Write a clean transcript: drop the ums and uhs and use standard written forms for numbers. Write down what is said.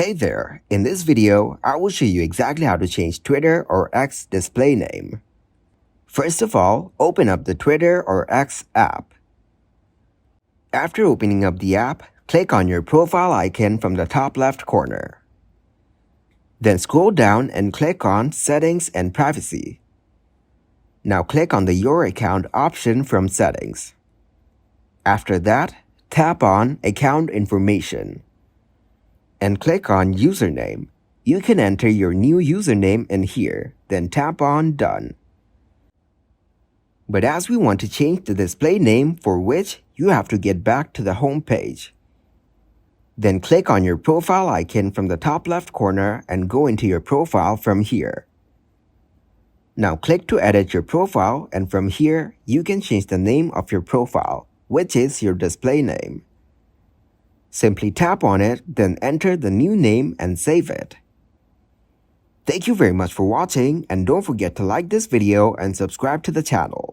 Hey there, in this video, I will show you exactly how to change Twitter or X display name. First of all, open up the Twitter or X app. After opening up the app, click on your profile icon from the top left corner. Then scroll down and click on Settings and Privacy. Now click on the Your Account option from Settings. After that, tap on Account Information and click on Username. You can enter your new username in here, then tap on Done. But as we want to change the display name, for which you have to get back to the home page. Then click on your profile icon from the top left corner and go into your profile from here. Now click to edit your profile, and from here, you can change the name of your profile, which is your display name. Simply tap on it, then enter the new name and save it. Thank you very much for watching, and don't forget to like this video and subscribe to the channel.